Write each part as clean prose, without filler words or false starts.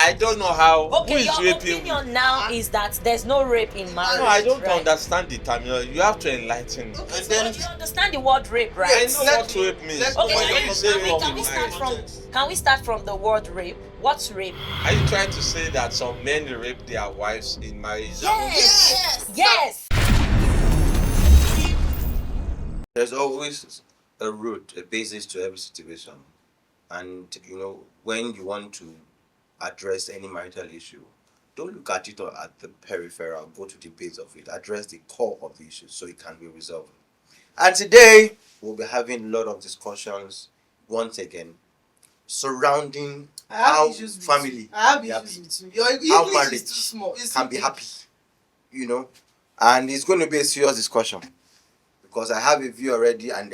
I don't know how. Okay, who is your raping? opinion now is that there's no rape in marriage. No, I don't right? understand the term. You have to enlighten me. Okay, And so then- you understand the word rape, I right? know what rape means. let's- Okay, When can you we, come can, to we, rape can we in start from marriage. can we start from the word rape? What's rape? Are you trying to say that some men rape their wives in marriage? Yes. There's always a root, a basis to every situation. And, when you want to address any marital issue, don't look at it at the peripheral, go to the base of it, address the core of the issue so it can be resolved. And today, we'll be having a lot of discussions, once again, surrounding how family I have be happy, issues with you. Your how English marriage is too small. It's can too be big. happy, and it's going to be a serious discussion because I have a view already and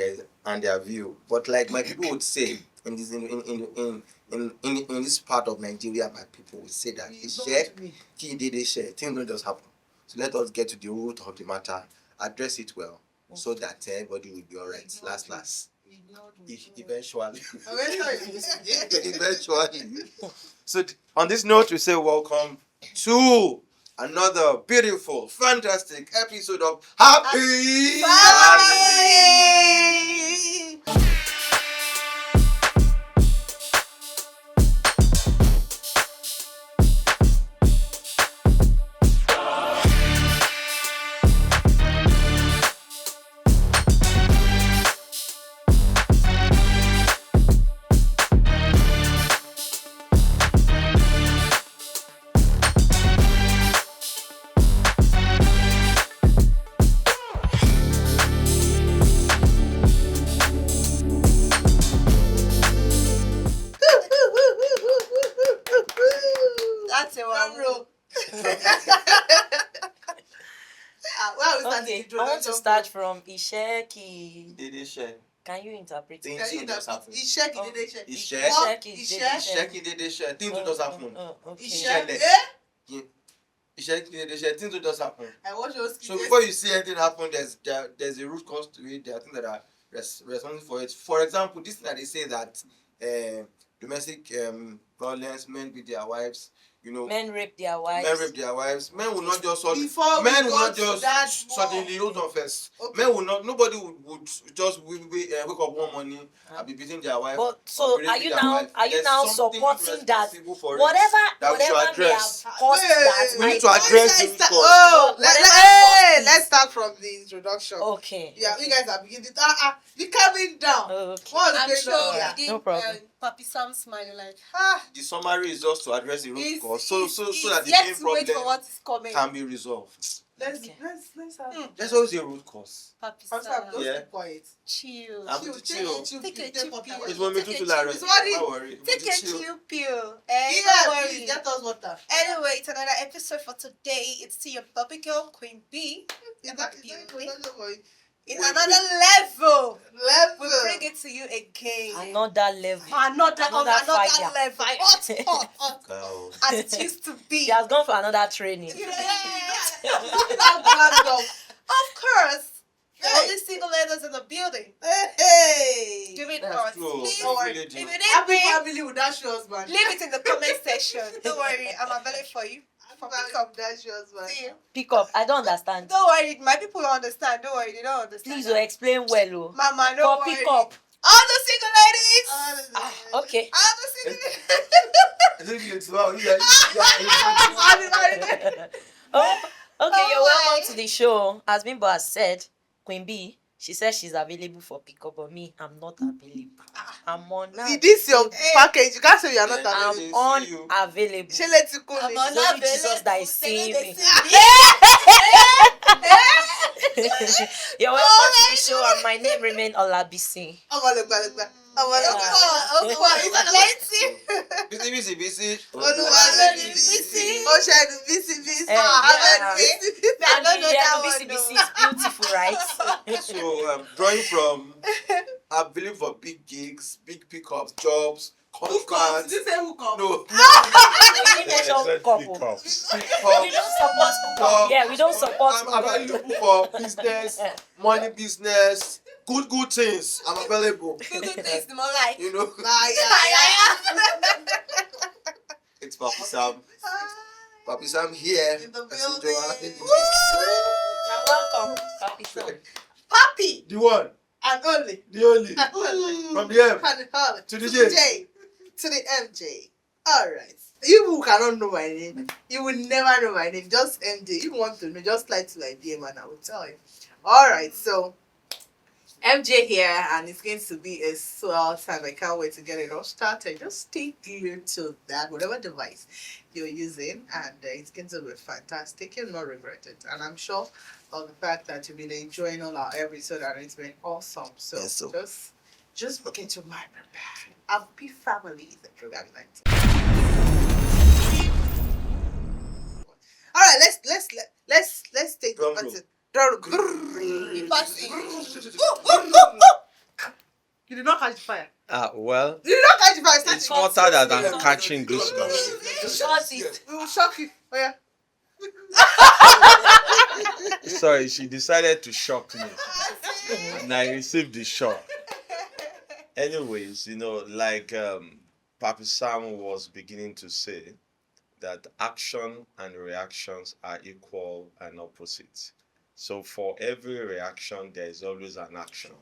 their view. But like my people would say in this part of Nigeria, my people would say that You don't me. things don't just happen. So let us get to the root of the matter, address it well, so that everybody will be alright. Last. Eventually. Eventually. So on this note, we say welcome to another beautiful, fantastic episode of Happy Family. That's a one. Well, we start the Okay, I want to introduction start from Isheki. Did they share? Can you interpret Things it? Can you don't just happen. Ishek, Oh. did they share? Ishek. What? Ishek is Ishek? Ishek, did they share? Things don't just happen. Okay. Ishek. Ishek. Eh? Ishek, did they share? Things don't just happen. I watch your So skit. before you see anything happen, there's a root cause to it. There are things that are responsible for it. For example, this thing that they say that domestic violence, men beat their wives. Men rape their wives. Men rape their wives. Men will not just Before we men will go not to just that suddenly more. hold on first. Okay. Men will not. Nobody would just wake up one morning and be beating their wife. But or so be are raping you their now wife. are you There's now something supporting that responsible for it whatever that we should whatever may have address. caused that We need might to address Let's the start- root cause. Oh, Whatever causes- let's start from the introduction. okay. Yeah, you guys are beginning. You coming down. Okay. What's I'm going sure on Alright, here? no problem. Papi Sam smiling like, The summary is just to address the root he's, cause, so that the yet main to wait for problem what is coming. can be resolved. Let's Okay. let's have. There's always a root cause. Papi Sam, Sam, just Yeah. keep quiet. chill. I'm Chill, with chill. chill, Take a chill, chill take pill. water. It's when we Take do a Lara. chill- Sorry. Don't worry. Take a chill pill. Eh? Yeah, Don't please worry. get us water. Anyway, it's another episode for today. It's still your puppy girl, Queen B. Is that Queen? In Wait, another level. Level. We bring it to you again. Another level. Another fire. level. Hot. Girl. As it used to be. She has gone for another training. Of course. The Hey. only single ladies in the building. Hey. Give it That's us. true. Please. Don't worry. If you need Happy me, family with that show husband. leave it in the comment section. Don't worry, I'm available for you. For Happy pickup. family with that show husband. See you. Pick up. I don't understand. Don't worry, my people don't understand. Don't worry, they don't understand. Please explain well, oh. Mama, For don't worry. pick up. All the single ladies. Okay. All the single ladies. I think it's wow. Oh, okay, you're Oh, welcome my. to the show. As Bimbo has said, Queen B, she says she's available for pickup, but me, I'm not available. I'm on. This your package. You can't say you are not Yeah. available. I'm See you. unavailable. She let you call I'm me. on It's only available. Jesus that is seeing They me. see You're welcome to the show, and my name remains Olabisi. Look. Busy. Busy. Yeah. And I don't know that BC one, BC no. is beautiful, right? So drawing from I believe for big gigs, big pickups, jobs, contracts. This say who come? No. We need a couple. We Pickups. don't support couple. Yeah, we don't support I'm available for business, money business, good things. I'm available. Good things, more like. You know. Yeah. It's Papi Sam. Papi Sam here. In the As usual. building. You're welcome, Papi Sam. Papi The one, and only. the only. And only. From the M And Holly. to the J. J. To the MJ. Alright. You who cannot know my name, you will never know my name. Just MJ. If you want to know, just slide to my DM and I will tell you. Alright, so MJ here, and it's going to be a swell time. I can't wait to get it all started. Just stay glued to that, whatever device you're using, and it's going to be fantastic. You'll not regret it. And I'm sure of the fact that you've been enjoying all our episodes, and it's been awesome. So, Yes, so. just look into my prepared. Happy Family is the program like. All right, let's take Drum the roll. button. You did not catch fire. Well, You did not catch fire. Start it's it. water that I'm catching goosebumps. Short it. We will shock you. Oh yeah. Sorry, she decided to shock me, and I received the shock. Anyways, like Papi Sam was beginning to say, that action and reactions are equal and opposite. So for every reaction, there is always an action.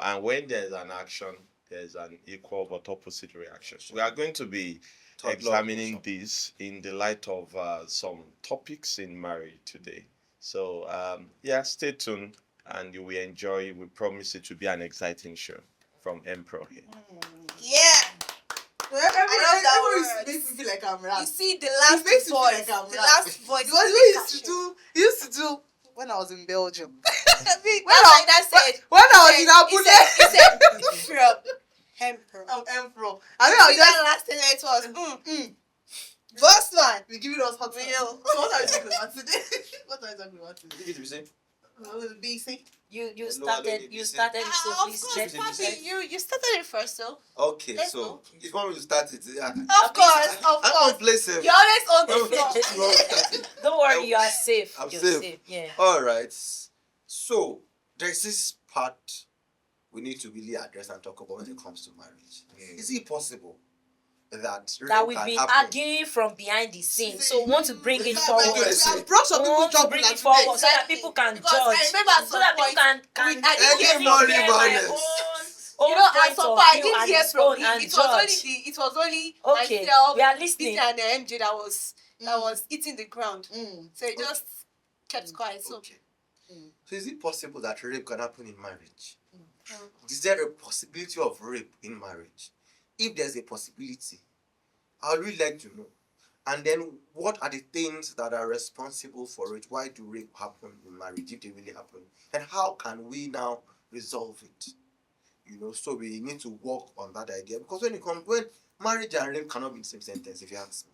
And when there's an action, there's an equal but opposite reaction. We are going to be examining this in the light of some topics in marriage today. So stay tuned and you will enjoy. We promise it to be an exciting show from Emperor here. Yeah. I love that word. Makes me feel like I'm rap. You see the It last makes me feel voice. like I'm The rap. last voice. Because we used to do when I was in Belgium. That's like that said. When I was in He Abuja, said from Emperor. I'm Emperor. I mean, I was See just that last thing it was. Boss man. be giving us hot Real. real. So what are you talking about today? What are you talking about today? BC. You Lower started lady, you this started it, so Of please course, let me Papi, say. you started it first, so. Okay, Let's so go. if you want me to start it, yeah. Of course. I'm gonna play safe. You always on the floor. Don't worry, you are safe. I'm You're safe. Yeah. All right. So there's this part we need to really address and talk about when it comes to marriage. Is it possible that That rape we've can been happen? arguing from behind the scenes, so we want to bring it forward. do it. I've brought some We people want to job bring like it forward so today. that people can Because judge. I remember at So some that people point, can I didn't give hear me from Anybody my violence. own You know, at point some of point I view didn't and hear his from own him. and It was only judge. it was only Okay, myself, we are listening. Peter and the MJ that was eating the ground. So it just kept quiet. So Okay. So is it possible that rape can happen in marriage? Mm. Is there a possibility of rape in marriage? If there's a possibility, I would really like to know. And then what are the things that are responsible for it? Why do rape happen in marriage if they really happen? And how can we now resolve it? So we need to work on that idea. Because when marriage and rape cannot be in the same sentence, if you ask me.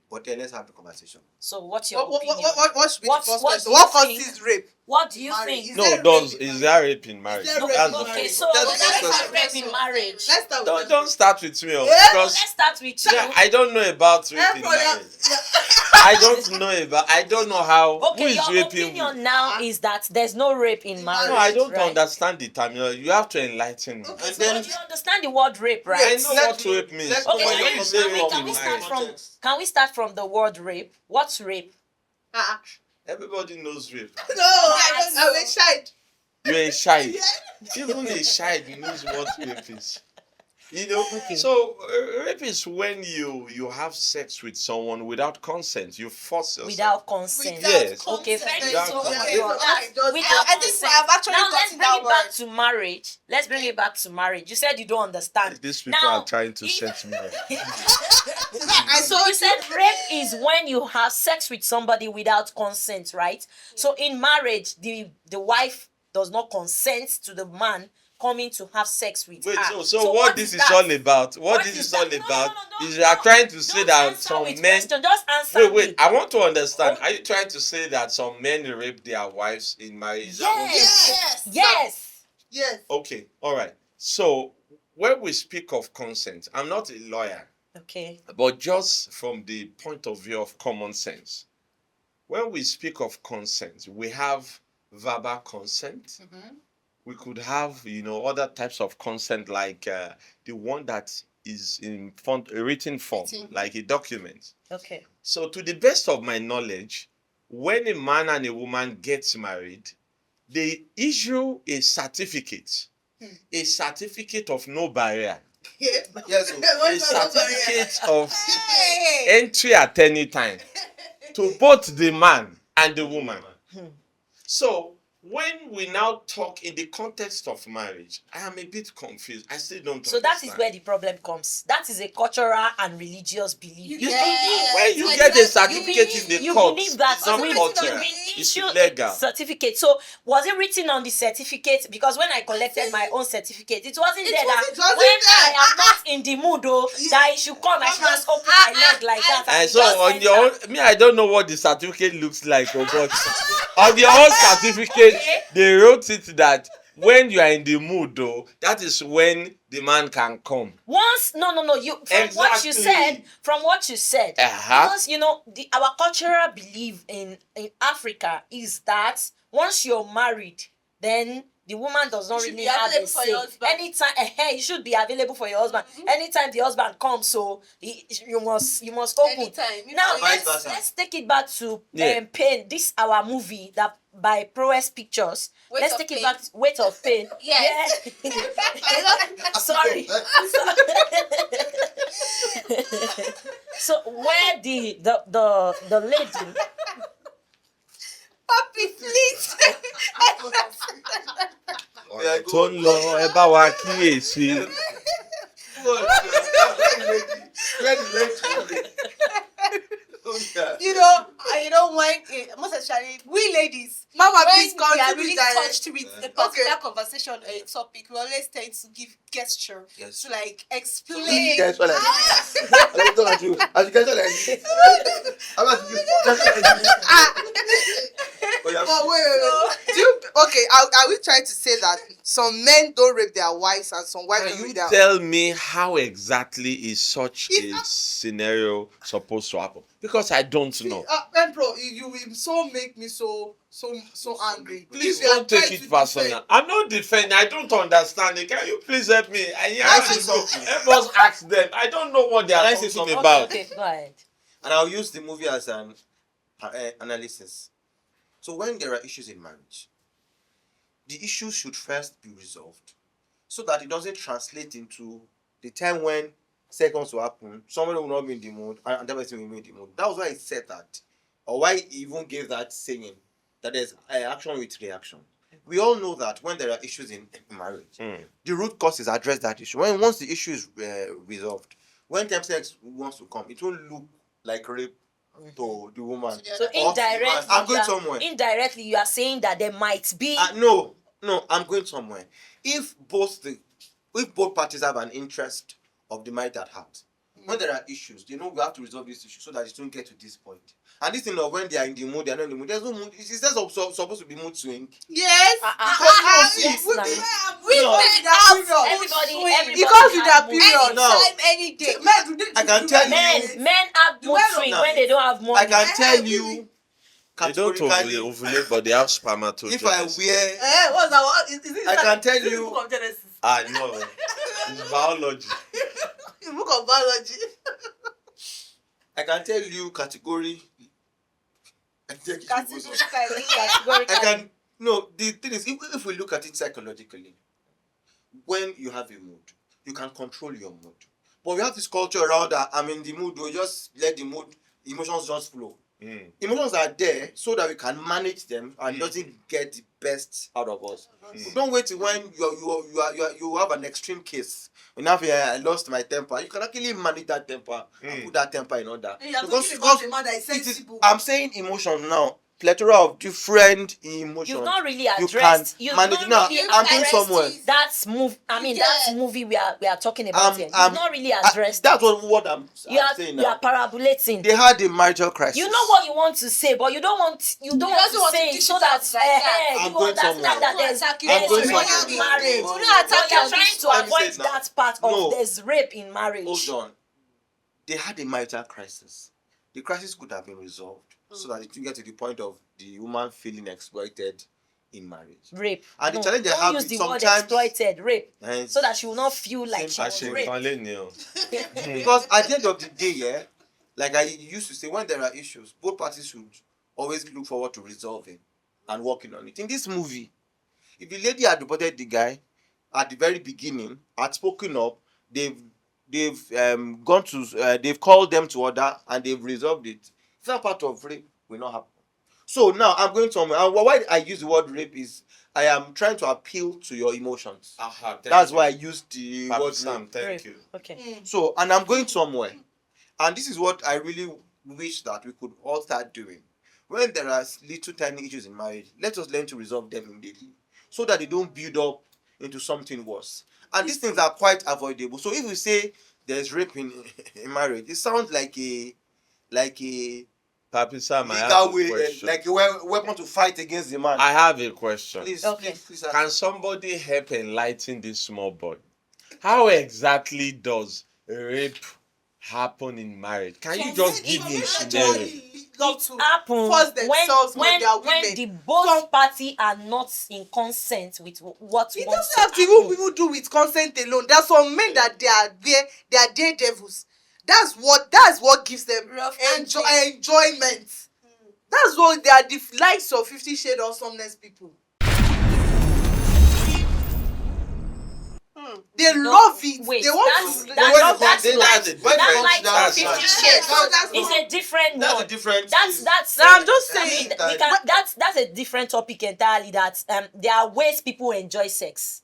But then let's have the conversation. So what's your What opinion? should be the What- first what question? do What you think? causes rape? What do you Marriage. think? No, there is there rape in marriage? there No, rape That's in the okay, marriage? so That's the let's first have question. rape in marriage. Let's start with Don't start with me, Yeah. because Let's start with you. I don't know about rape in marriage. I don't know how. Who Okay, is your raping opinion who? now is that there's no rape in marriage. No, I don't right? understand the terminology. You have to enlighten me. Okay, And So then do you understand the word rape, I right? know what rape means. let's- But Okay, When when you you say say rape can in we start marriage, from can we start from the word rape? What's rape? everybody knows rape. No, I'm a child. You're a child. Even a child knows what rape is. So rape is when you have sex with someone without consent. You force yourself. Without consent. Yes. Okay, very Without so consent. without I think consent. I've actually Now let's gotten bring that it back word. to marriage. Let's bring it back to marriage. You said you don't understand. These people Now, are trying to if- set me up. So you said rape is when you have sex with somebody without consent, right? So in marriage, the wife does not consent to the man coming to have sex with Wait, her. so what this is that? all about? What What this is is that? all No, no, about no, is you are trying to say Don't that answer some with men. question. Just answer Wait, me. I want to understand. Oh. Are you trying to say that some men rape their wives in marriage? Is that what you- Yes. Yes. Yes. Okay, all right. So when we speak of consent, I'm not a lawyer, Okay. but just from the point of view of common sense, when we speak of consent, we have verbal consent. We could have, other types of consent like the one that is in font, a written form, Written. like a document. Okay. So, to the best of my knowledge, when a man and a woman get married, they issue a certificate of no barrier, Yes. a certificate of Hey. entry at any time to both the man and the woman. So, when we now talk in the context of marriage, I am a bit confused. I still don't So understand. that is where the problem comes. That is a cultural and religious belief. You Yes. when you Like get a that, certificate in the You court, believe that it's not we cultural, issued it's a legal. certificate. So was it written on the certificate? Because when I collected my own certificate, it wasn't there that wasn't when there. I am not in the mood, though, that I should come, I should just open my leg like that. And so just on your own, enter. me, I don't know what the certificate looks like, but on your own certificate, they wrote it that when you are in the mood, though, that is when the man can come. Once no, you from what you said, Uh-huh. because our cultural belief in Africa is that once you're married, then the woman does not You should really be have a available for say. your husband. Anytime, you should be available for your husband. Anytime the husband comes, so you must open. Anytime. Now Vice versa. let's take it back to Yeah. Pain. This our movie that by Prowess Pictures. Weight Let's of take Pain. it back to Weight of Pain. Yes. Yeah. Sorry. So where the lady Puppy, please. Yeah, tó ń lọ ẹ bá wa kíyèsí. You know when most especially we ladies, Mama, when please we are contribute really direct. touched with a particular conversation or a topic, we always tend to give gesture Yes. to like explain. You guys were like this. I was talking to you. As you guys were like this. I'm about to just like this. Oh, yeah. But wait. Do you, okay, are we trying to say that some men don't rape their wives and some wives Can don't you rape their tell me how exactly is such a scenario supposed to happen? Because I don't know. Emperor, you will so make me so angry. Please If you are don't take trying it to personal. defend- I'm not defending. I don't understand it. Can you please help me? Help us ask them. I don't know what they are Can I say talking something? about. Okay, go ahead. And I'll use the movie as an analysis. So when there are issues in marriage, the issues should first be resolved so that it doesn't translate into the time when seconds will happen, somebody will not be in the mood, and the person will be in the mood. That was why he said that, or why he even gave that saying that there's action with reaction. We all know that when there are issues in marriage, the root cause is address that issue. Once the issue is resolved, when time sex wants to come, it won't look like rape to the woman. So indirectly, I'm going somewhere. Indirectly, you are saying that there might be. No, I'm going somewhere. If both parties have an interest of the marriage at heart, when there are issues, we have to resolve this issue so that it don't get to this point. And this thing of when they are in the mood, they are not in the mood. There's no mood. It's just supposed to be mood swing. Yes. Yes, we now. we No. make that Everybody because with their have mood period. swings. No. Anytime, any day. I can tell you. Men have mood swing No. when they don't have money. I can tell you They don't categorically. ovulate, but they have spermatogenesis. If I wear, What's that? Is it I can tell is it you- the book of Genesis? I know. It's biology. The book of biology. I can tell you category. I Categorically. can. No, the thing is, if we look at it psychologically, when you have a mood, you can control your mood. But we have this culture around that I'm in the mood, we just let the mood, emotions just flow. Emotions are there so that we can manage them and doesn't get the best out of us. Don't wait till when you have an extreme case. When I lost my temper, you can actually manage that temper and put that temper in order. I'm saying emotions now. Plethora of different emotions. You've not really You addressed. can You've manage. not Now, really I'm going addressed somewhere. That's move. I mean, Yeah. that's movie we are talking about here. You've not really addressed. That's what I'm you are saying you are now. parabolating. They had a marital crisis. You know what you want to say, but you don't want to say it so that I'm you going understand somewhere. that there's I'm going rape somewhere. in marriage. We're But not attacking you're on trying this to one. Let me avoid say it now. that part No. of there's rape in marriage. Hold on. They had a marital crisis. The crisis could have been resolved so that it didn't get to the point of the woman feeling exploited in marriage. Rape. And the No, challenge they don't have use is the word sometimes exploited. Rape. and So that she will not feel like she Same was passion. raped. because at the end of the day, yeah, like I used to say, when there are issues, both parties should always look forward to resolving and working on it. In this movie, if the lady had reported the guy at the very beginning, had spoken up, they've called them to order and they've resolved it. That part of rape will not happen. So now I'm going somewhere. And why I use the word rape is I am trying to appeal to your emotions. That's why I used the word Sam, rape. thank Rape. you. Okay. So, and I'm going somewhere. And this is what I really wish that we could all start doing. When there are little tiny issues in marriage, let us learn to resolve them immediately so that they don't build up into something worse. And these things are quite avoidable. So if we say there's rape in marriage, it sounds like a Papi Sam, I have legal a way, question. like a weapon to fight against the man. I have a question. Please, Okay. please Can somebody help enlighten this small boy? How exactly does rape happen in marriage? Can you just give me a scenario? It happens force themselves on their when women. the both party are not in consent with what It wants doesn't have to even do with consent alone. There's some men that they are daredevils. That's what gives them Rough enjoyment. That's what they are, the likes of 50 Shades of Awesomeness people. They love it. Wait, they want to. that's that's 50 fine. Shades. That's It's a different That's one. a different. That's I'm just I saying. mean, that's a different topic entirely. That there are ways people enjoy sex.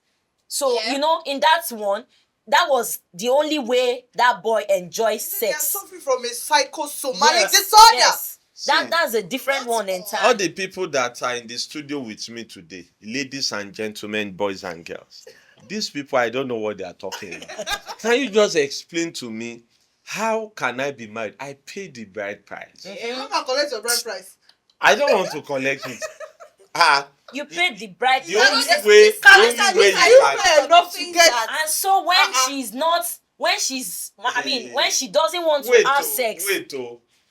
So Yeah. in that one, that was the only way that boy enjoys They are sex. suffering from a psychosomatic disorder. Yes. That's a different one All entirely. the people that are in the studio with me today, ladies and gentlemen, boys and girls, these people, I don't know what they are talking about. Can you just explain to me, how can I be married? I pay the bride price. Come and collect your bride price. I don't want to collect it. You paid the bride The price. only way you can. Enough to get. And so when she's not, when she doesn't want to have sex.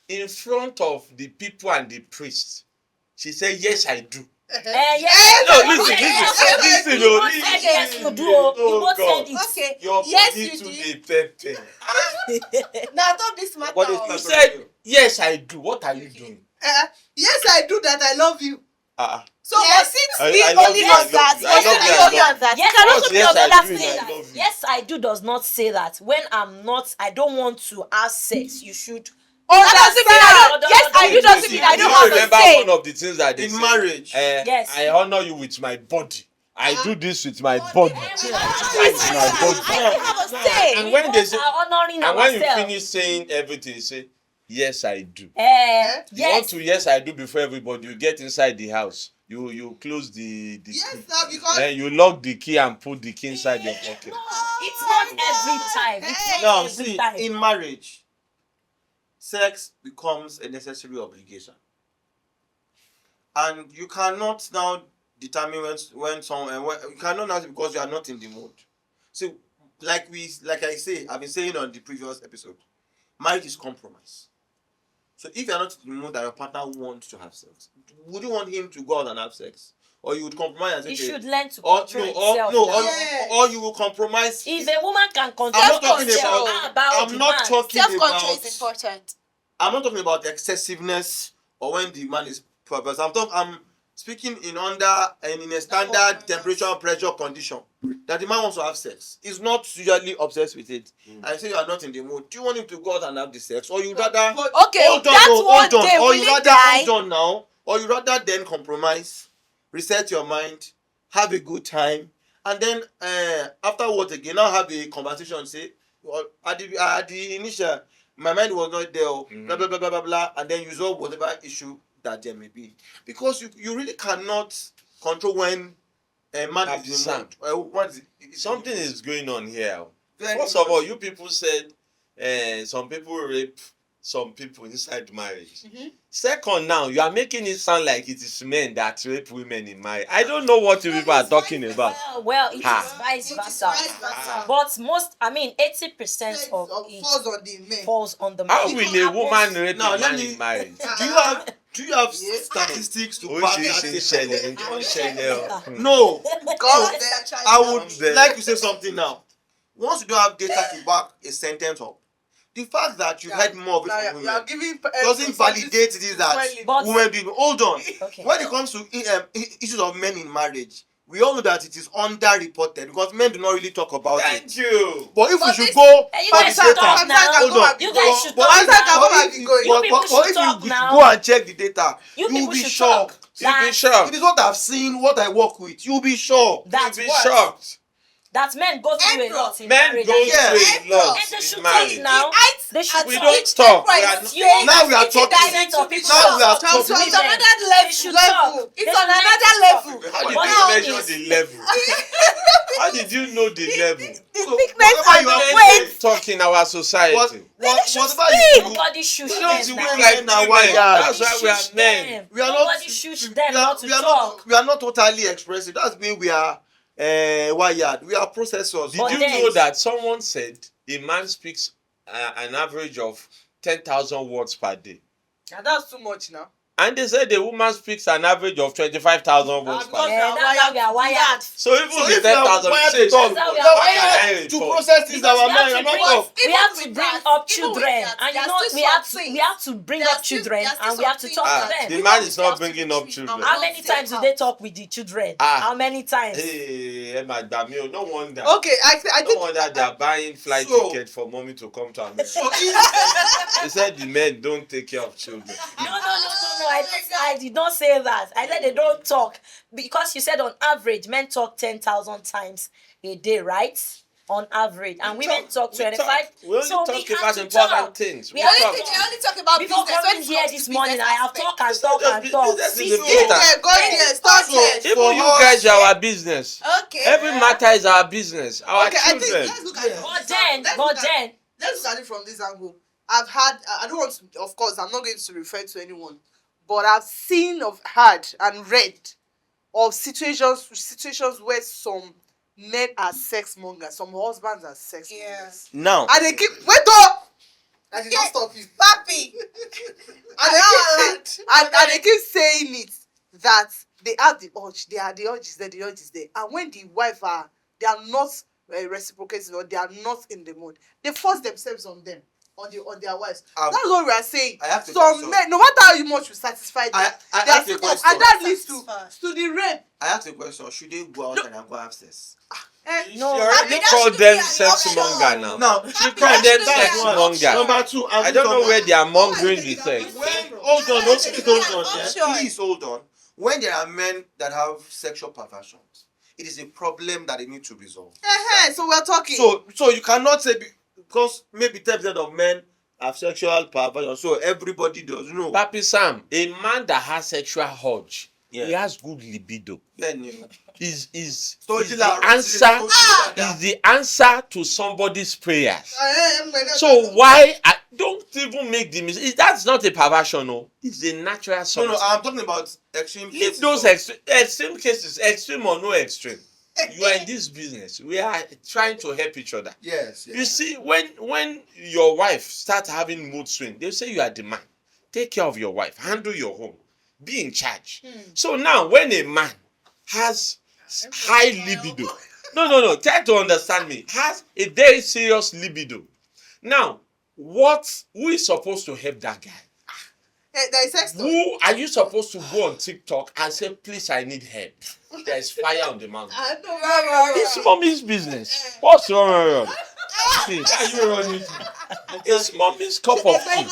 In front of the people and the priest, she said, yes, I do. Yes. No, listen. You both said yes, you do. You both said it. Okay. Your Yes, body you to do. the pepper. Now stop this matter. What is You said, yes, I do. What are you doing? Yes, I do that. I love you. So Yes. was it I the love only you, I on that? love you, I Was love it you, the I only love on that? Yes, You can also Yes, be on the I other do, side. I love you. Yes, I do does not say that. When I don't want to have sex, you should. That doesn't mean yes, I do doesn't mean I don't have a remember say. one of the things that they In say? marriage. Yes. I honor you with my body. I do this with my body. I don't have a say. And when they say, are honoring and when you ourselves. finish saying everything, you say, yes, I do. You want Yes. to yes, I do before everybody. You get inside the house. You close the Yes, key. sir, because Then you lock the key and put the key inside your pocket. It's not every time. It's not Now, every see, time. in marriage, sex becomes a necessary obligation. And you cannot now determine when someone, you cannot now because you are not in the mood. So, like I say, I've been saying on the previous episode, marriage is compromise. So if you are not in the mood and your partner wants to have sex, would you want him to go out and have sex? Or you would compromise and say, You okay, should learn to or control no, itself. or now. or you will compromise. If a woman can control I'm not talking herself, about- how about I'm the not man? talking Self-control about. is important. I'm not talking about excessiveness or when the man is perverse. I'm speaking in a standard temperature and pressure condition that the man wants to have sex. He's not usually obsessed with it. I say you are not in the mood. Do you want him to go out and have the sex, or you rather Okay, hold on, that's no, one hold on, day. or Will you it rather die? hold on now, or you rather then compromise, reset your mind, have a good time, and then afterwards again now have a conversation. Say, well, at the initial, my mind was not there. Blah blah blah blah blah blah, and then you resolve whatever issue that there may be, because you really cannot control when a man is in the mood. Something is going on here. Very First of all, much. you people said some people rape some people inside marriage. Second, now you are making it sound like it is men that rape women in marriage. I don't know what you people are talking about. Well, it is vice versa. But 80% of it falls on the men. falls on the How man. will a woman rape Now, a let man me- in marriage? Do you have Do you have Yeah. statistics to Ó back ṣe that ṣe statement? ṣẹlẹ̀ ó ṣẹlẹ̀ o. No. God, I would Then- like to say something now. Once you don't have data to back a sentence up, the fact that you heard more of it from you are women giving doesn't validate this that But- women do. Hold on. Okay. When it comes to issues of men in marriage, we all know that it is underreported because men do not really talk about Thank it. you. But if we But should this- go Hey, you by guys the should data, talk now. hold on. You guys should But talk if- now. but if- You people but should if talk you now. go and check the data, You you'll people be should shocked. talk. You'll be That- shocked. It is what I've seen, what I work with. You'll be shocked. That's You'll be what. shocked. That men go through a April. lot in Men marriage. go and- Yeah. through a April. lot And they in should marriage. talk now. They should We talk. don't talk. We are not- You Now we are it's a talking. direct of people Now we are talk. talking. So it's Women. another They should talk. level. They It's on should learn another to talk. level. How did What you now measure is- the level? How did you know the level? So, thickness whatever and you the have weight. said, Talk in our society. whatever you do, Nobody shoot we them don't now. we like now women. wired. That's why we are Shush men. them. We are Nobody not. shush we them are- not to we are talk. not. We are not totally expressive. That's why we are wired. We are processors. Did But you then- know that someone said a man speaks an average of 10,000 words per day? And that's too much now. And they said the woman speaks an average of 25,000 words per day. Yeah, that's how we are wired. So even So the if you are 10,000, wired say, to talk, That's how we we are are wired. wired to process things that Because our we men have are to not bring- talk. we have to Even bring with up that, even with children, that, and you there know are still we have some to things. bring There up are still- children, there are still and we have to some talk things to that them. the man is not bringing up children. How many times do they talk with the children? Ah. How many times? Hey, Emma Damio, no wonder. Okay, I No think wonder they are buying flight So- ticket for mommy to come to America. So if They said the men don't take care of children. No. I did not say that. I said they don't talk because you said on average men talk 10,000 times a day, right? On average, and women talk 25. We only So talk we have about to important talk. things. We We have Only talk. thing they only talk about Before business. When coming it here comes this to morning, business I have aspect. talked and talked and talked. Business is See, important. yeah, go there, start So- there. Even For you us- guys are our business. Okay. Every matter is our business. Our Okay, I think children. let's look at it. But then, Let's look at it from this angle. I don't want to, of course, I'm not going to refer to anyone, but I've seen, heard, and read of situations where some men are sex mongers, some husbands are sex Yeah. mongers. now, And they keep, wait up! I did not stop you. Papi. And they keep saying it, that they have the urge, the urge is there, the urge is there. And when the wife they are not reciprocating, or they are not in the mood, they force themselves on them, on their wives. That's what we are saying. I have to Some question. men, no matter how much you satisfy them, I they are have to still- question. and that leads Satisfied. to the rape. I ask a question: should they go out and go have sex? No. You I already mean, that called should be them an sex option. monger now. Now, You call them sex an monger. option. number two, I don't know where they are mongering the sex. Hold on, don't speak, hold on. Option. Yeah. Please hold on. When there are men that have sexual perversions, it is a problem that they need to resolve. So we're talking. So you cannot say because maybe 10% of men have sexual perversion, so everybody does. No. Papi Sam, a man that has sexual urge, Yeah. he has good libido. Then you Is So the answer to somebody's prayers. So why don't even make the mistake? That's not a perversion, no. It's a natural something. No, I'm talking about extreme Leave cases. those extreme cases, extreme or no extreme. You are in this business. We are trying to help each other. Yes. You see, when your wife starts having mood swing, they say you are the man. Take care of your wife. Handle your home. Be in charge. So now, when a man has high libido, no, try to understand me, has a very serious libido. Now, who is supposed to help that guy? there is sex talk. Who are you supposed to go on TikTok and say, please, I need help? There's fire on the mountain. It's mommy's business. What's wrong? See, are you running? It's mommy's cup of tea.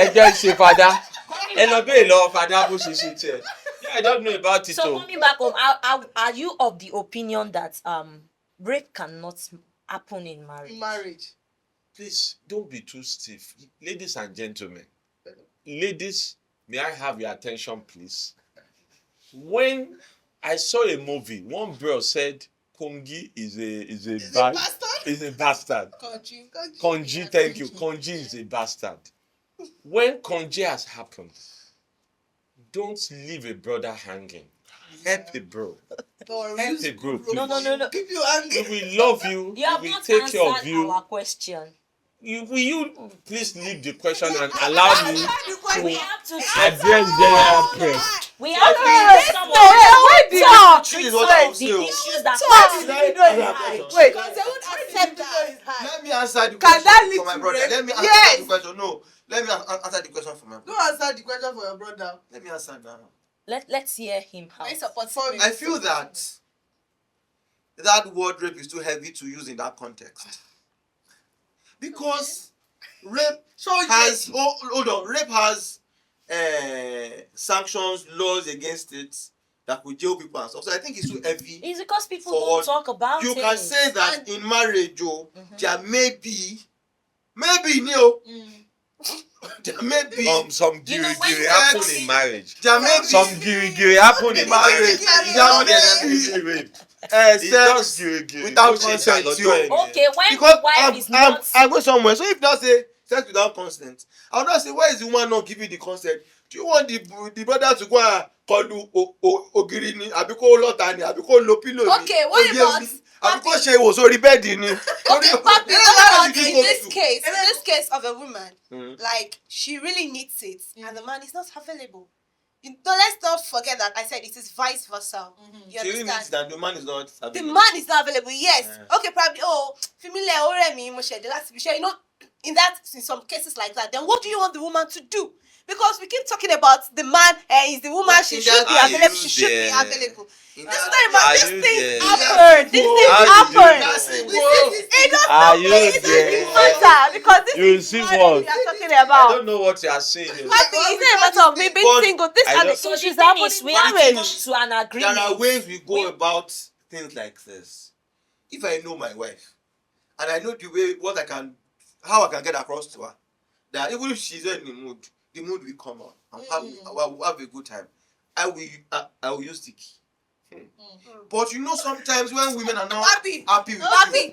Ẹjọ́ ìṣe fada. Ẹ lọ bẹ́ẹ̀ lọ fada bó ṣe ṣe tiẹ̀. I don't know about it. So coming back home, are you of the opinion that rape cannot happen in marriage? Marriage. Please don't be too stiff. Ladies and gentlemen. Ladies, may I have your attention, please? When I saw a movie, one girl said Kongi is a bastard. Konji, thank you. Konji is a bastard. When Konji has happened, don't leave a brother hanging. Help a bro. Help a bro. No. Keep you angry. We will love you. You have We will not take care of answered you. our question. will you please leave the question and allow me We to have to address general press? We have to Wait, some no, wait, we talk. have to treat This is what some I of would the say. issues that Talk. cause Wait, rape I in have a marriage. question. Wait. Because they won't Where accept did you know that. it's high? Let me answer the Can that question lead for my to brother. rape? Let me answer Yes. the question. No, let me answer the question for my Go brother. answer the question for your brother. Let me answer now. Let's hear him out. Very supportive. For- very I feel supportive. that word rape is too heavy to use in that context. Because rape has hold on, rape has sanctions, laws against it that could jail people and stuff. So I think it's too heavy. It's because people Forward. don't talk about You it. can say that in marriage, there may be there may be Some You know, giri when giri you happen are in marriage. there may be Some giri giri happen in marriage. There may be Rape. sex Just giri giri. without Bó ṣe consent, dà lọ́jọ́ you- yẹn nìyẹn. Okay, when because the wife is not I go somewhere. So if not say sex without consent, I will not say why is the woman not giving the consent? Do you want the brother to go and kọlu ògiri ni àbí kó lọ́ta ni àbí kó lo pillow ni? Okay, what Ó yé about mi. Àbí kó ṣe ìwò sórí bẹ́ẹ̀dì ni? Okay, papi, what about in this case of a woman, like she really needs it and the man is not available. Let's not forget that I said it is vice versa. You She really needs understand? that the man is not The available. man is not available. Yes. Yeah. Okay, probably. Oh, familiar already. You know, in some cases like that. Then what do you want the woman to do? Because we keep talking about the man is the woman. She should be Are available. you She should be there? available. In This is that- not about Are this you thing there? happened. This thing How did you happened. know? It does Are not you make it there? doesn't matter because this You is see what what? we are talking I about. don't know what you are saying. Papi, it's not a matter of me being But single. This I are the don't- So the issues thing that is, happen we in have to marriage. come to an agreement. There are ways we go about things like this. If I know my wife and I know how I can get across to her, that even if she's not in the mood will come out and I will have a good time. I will use the key. But you know, sometimes when women are not Papi, happy with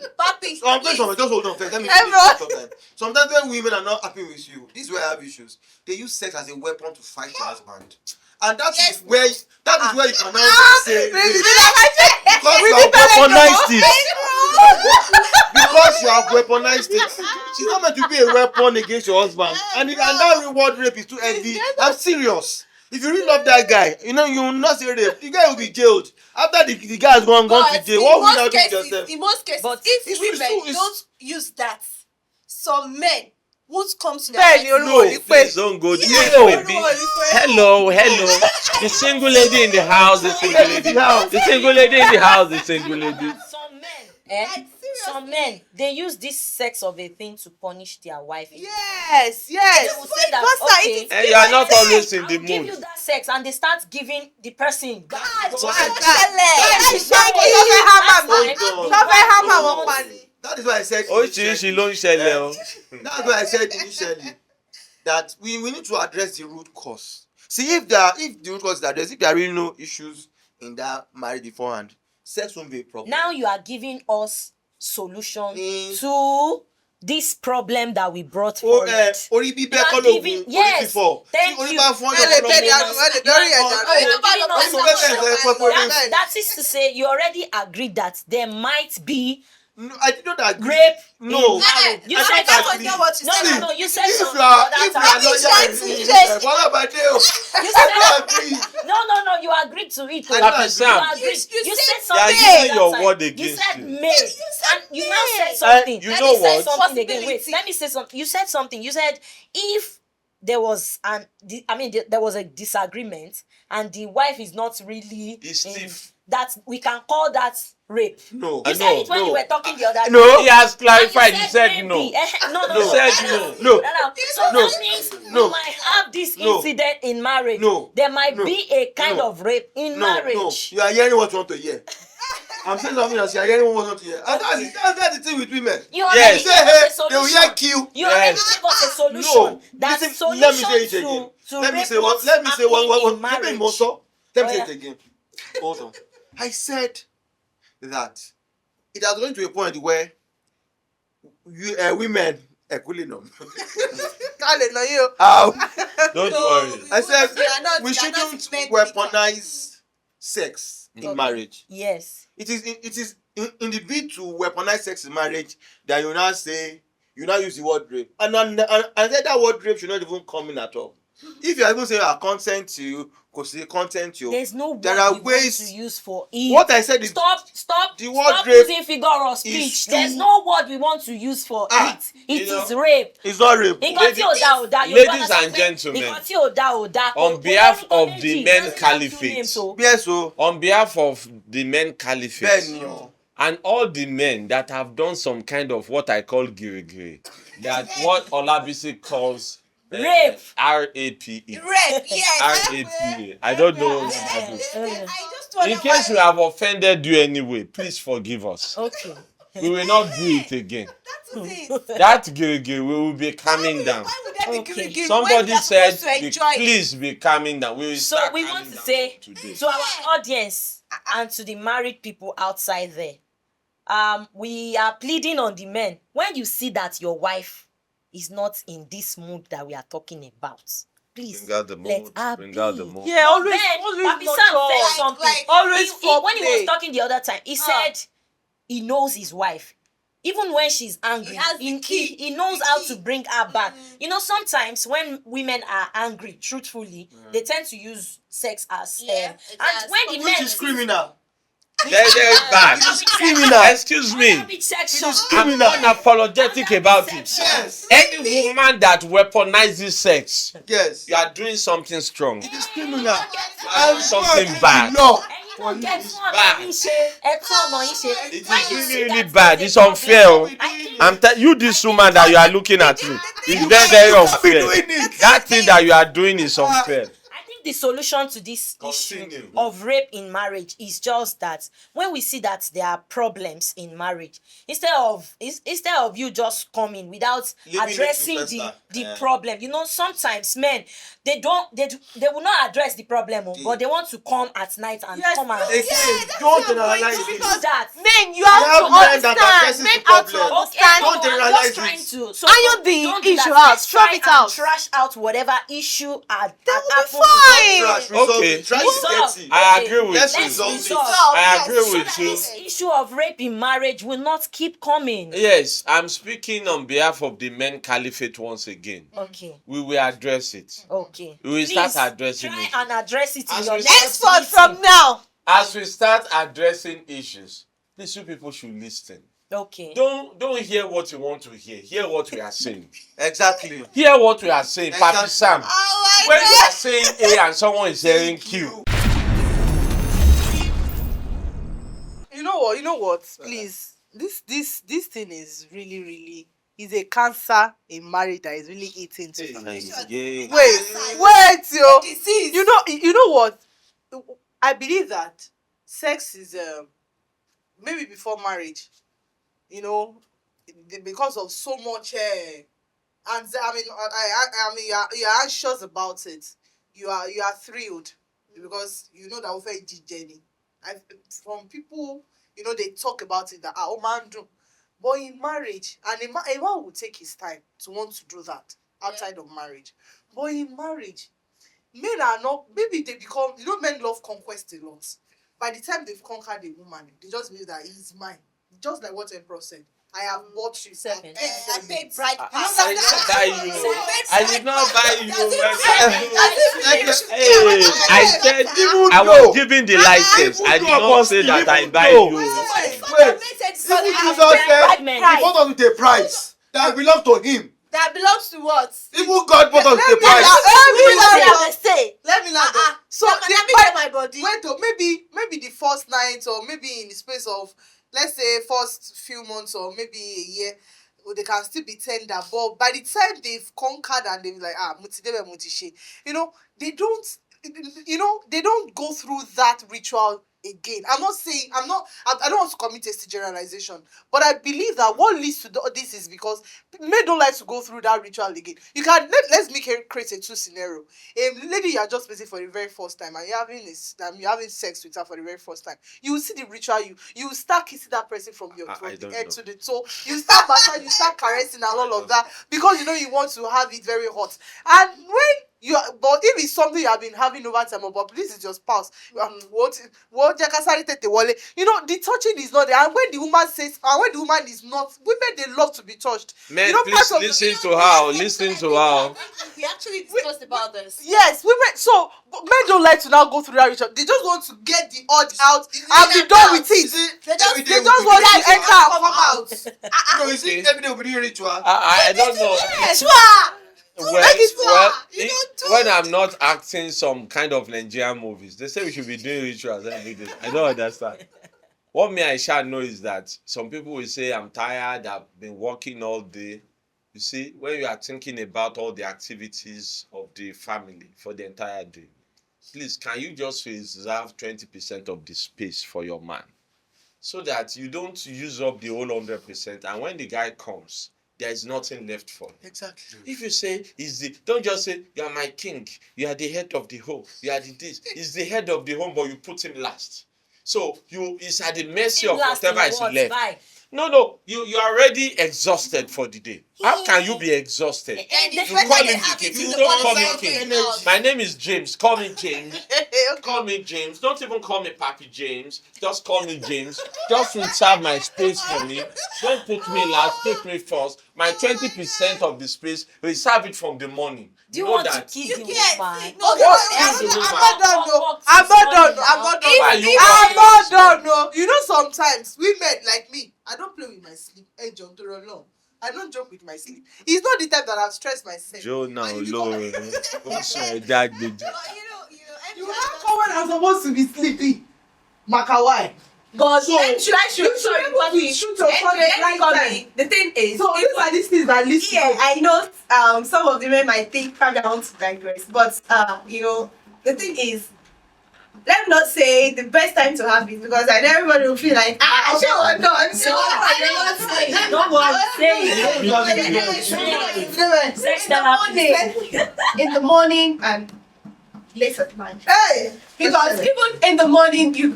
you, Papi. so I'm going somewhere, just hold on first. Let me Hey, finish bro. sometimes. Sometimes when women are not happy with you, this is where I have issues. They use sex as a weapon to fight your husband. And that is where you can now say because you have weaponized it. Because you have weaponized it. She's not meant to be a weapon against your husband. And that reward rape is too heavy. I'm serious. If you really love that guy, you will not say rape. The guy will be jailed. After the guy has gone to jail, what will you now do to yourself? In most cases, But if it's women true, don't use that, some men won't come to Bẹ́ẹ̀ni, their olúwo No, ní pé. please don't go there. Hello. The single lady in the house, the single lady. The single lady in the house, the single lady. Some men, they use this sex of a thing to punish their wife. Yes. They will say that, okay, And you are not always in I'll the give you mood. that sex, and they start giving the person back. That is why I said Oríṣiríṣi ló ń ṣẹlẹ̀ o. That's why I said initially that we need to address the root cause. See, if the root cause is addressed, if there are really no issues in that marriage beforehand, sex won't be a problem. Now you are giving us solution to this problem that we brought forward. Orí bíbẹ́ You are kọ́ lóògùn giving- orí yes, fífọ́. thank Tí orí you. bá fún Ẹ lè ọ̀yọ́ bẹ́ẹ̀ lọ́wọ́. dànù, ẹ lè dọ́rí ẹ̀ dànù. That is to say, you already agreed that there might be No, I did not agree. rape. No. in marriage. You I said don't that. agree. No. You said If something you are the other time. wọ́n bá dé o. You I said don't agree. No. You agreed to it. I don't Papi agree. Sam, You agreed. You said They are something. using the your other word time. against You said you. may. And you now said something. You Let know me say what? something again. Wait. Let me say something. You said something. You said if there was there was a disagreement and the wife is not really He's stiff. that we can call that rape. No. You said it when you were talking the other No. He has clarified. He You said maybe. no. No. You said no. No. So No. that means No. we might have this No. incident in marriage. No. There might No. be a kind No. of rape in No. marriage. You are hearing what you want to hear. I'm saying something else. You are hearing what you want to hear. And that's the thing with women. You already Yes. gave us a They will solution. hear kill. You already Yes. gave us a solution. No. That Listen, solution let me say it again. to Let me rape say one. what's Let me say one. happening in Let me marriage. say yeah. it again. Hold on. I said that it has gone to a point where women equilinum. Ká lè nà yín o. Don't worry. I said we we shouldn't weaponize sex in marriage. Yes. It is in the bid to weaponize sex in marriage that you now say you now use the word rape. And I said that word rape should not even come in at all. If you are even saying consent to you, consent to you, There's no there word are we ways want to use for it. What I said is stop the word rape using figure of speech. too- There's no word we want to use for it. It is rape. It's not rape. Nǹkan tí ò dá ò dá. Ladies and gentlemen, Nǹkan tí ò dá ò dá. on behalf of the men caliphate, Yes, so on behalf of the men caliphate, Ben, and all the men that have done some kind of what I call giri, that what Olabisi calls rape. R-A-P-E. Rape, yes. R-A-P-E. I don't know what that is. I just want In case we have offended you anyway, please forgive us. Okay. We will not do it again. That is it. That giri, we will be calming down. Why would there be Okay. giri-giri when Somebody we are said, supposed to enjoy it? please be calming down. We will So start we calming want to down say from today. to our audience and to the married people outside there, we are pleading on the men. When you see that your wife is not in this mood that we are talking about, please Bring out the let mood. her Bring be. out the mood. Yeah, always, Then always Papi not Sam all. said something. Always When he was foreplay. talking the other time, he said he knows his wife. Even when she's angry, He has the key. he knows how to bring her back. You know, sometimes when women are angry, truthfully, they tend to use sex as Yeah, and when the which men is criminal. Very bad. Criminal. Excuse me. Arabic section. I'm unapologetic about it. Yes. Any woman that weaponizes sex, Yes. you are doing something strong. It is criminal. And something bad. No. Ẹ̀yin náà get It's one bad. ọ̀nà yín ṣe, ẹ tún ọ̀nà yín ṣe. It When is you really, see really that bad. there's a It's unfair. problem, I think You, this woman that you are looking at me, is very, very Be unfair. doing it. That thing that you are doing is unfair. I think the solution to this Continue. issue of rape in marriage is just that when we see that there are problems in marriage, instead of you just coming without Leaving it to addressing fester. the Yeah. problem, you know, sometimes men they will not address the problem, but they want to come at night and Yes. come and Again, don't generalize do it. that. Men, you have have to men that addresses understand. the Men have to problem. understand. Don't I'm generalize just trying it. to so Iron the don't do issue that. out, Let's scrub try it and out. trash out whatever issue They will be happened. fine. Trash, resolve Okay. it. Try to Resolve. get it. I agree with Let's you. resolve it. resolve. I agree So with that you. this issue of rape in marriage will not keep coming. Yes, I'm speaking on behalf of the men caliphate once again. Okay. We will address it. Okay. We will Please start addressing try it. and address it in As your we next Henceforth meeting. from now. As we start addressing issues, these two people should listen. Okay. Don't hear what you want to hear. Hear what we are saying. Exactly. Hear what we are saying, Exactly. Papi Sam. Oh When my you God. are saying A and someone is hearing Q. You know what? Please, this thing is really is a cancer in marriage that is really eating to me. Yeah. Wait, yo. Disease. You know what? I believe that sex is maybe before marriage, you know, because of so much and I mean you're anxious about it. You are thrilled because you know that we're very journey. And from people, you know, they talk about it that oh man do. But in marriage, and a man will take his time to want to do that outside of marriage. But in marriage, men are not, maybe they become, you know, men love conquest a lot. By the time they've conquered a woman, they just believe that he's mine. Just like what Emperor said. I have bought you. Seven. I paid bride I price. did not buy you. I did not buy you. Hey, I said even I though- was giving the license. I did not say that I buy though- you. Even Jesus said he bought us with a price that belongs to him. That belongs to what? Even God bought us with a Let me price. Say. Let me land up. So Let me get my body. wait, oh, maybe the first night, or maybe in the space of, let's say, first few months or maybe a year, they can still be tender. But by the time they've conquered and they're like, mutidebe mutishe, you know, they don't go through that ritual again. I don't want to commit a generalization, but I believe that what leads to this is because men don't like to go through that ritual again. You can let's create a two scenario. A lady you are just meeting for the very first time and you're having sex with her for the very first time. You will see the ritual. You will start kissing that person from the head to the toe. You start massaging, you start caressing and all of that because you know you want to have it very hot. And when But if it's something you have been having over time, but this is your spouse, what the touching is not there. And when the woman says, and when the woman is not, women, they love to be touched. Men, please listen to her. Listen to her. We actually discussed about this. Yes, women. So men don't like to now go through that ritual. They just want to get the urge out and be done with it. They just want to enter and come out. No, is it every day will be ritual? I don't know. When I'm not acting some kind of Nigerian movies, they say we should be doing rituals every day. I don't understand. What me I shall know is that some people will say, I'm tired, I've been working all day. You see, when you are thinking about all the activities of the family for the entire day, please, can you just reserve 20% of the space for your man? So that you don't use up the whole 100%. And when the guy comes, there is nothing left for him. Exactly. If you say, don't just say, you are my king, you are the head of the home, you are this. He's the head of the home, but you put him last. So it's at the mercy of whatever is left. Bye. No, you are already exhausted for the day. How can you be exhausted? You call him the king. You don't call me king. My name is James. Call me James. Call me James. Don't even call me Papi James. Just call me James. Just reserve my space for me. Don't put me last. Put me first. My 20% of the space, reserve it from the morning. Do you want to kiss the woman? I'm not done. No. You know, sometimes women like me, I don't play with my sleep. Hey, John, to run long. I don't joke with my sleep. It's not the time that I've stressed myself. Joe, now, Lord. What's your dad did? You have come when I'm supposed to be sleepy. Makawai. But so, should I shoot? Sorry, the thing is, so these are these things that listen. Yeah, I know some of the men might think probably I want to digress, but the thing is, let me not say the best time to have it because I know everybody will feel like I don't say in the morning and late at night. Hey, because even in the morning you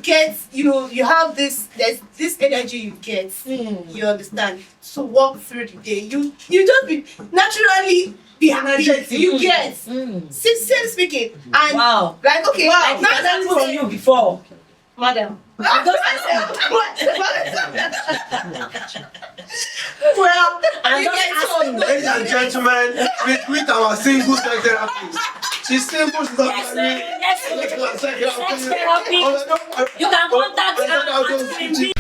have there's this energy you get. You understand? So walk through the day. You just be naturally be energetic. You get sincerely speaking. And like okay, I've heard that from you before, madam. Well, ladies and gentlemen, with our single sex therapist. She's simple, she's not Sex therapy. You can contact her.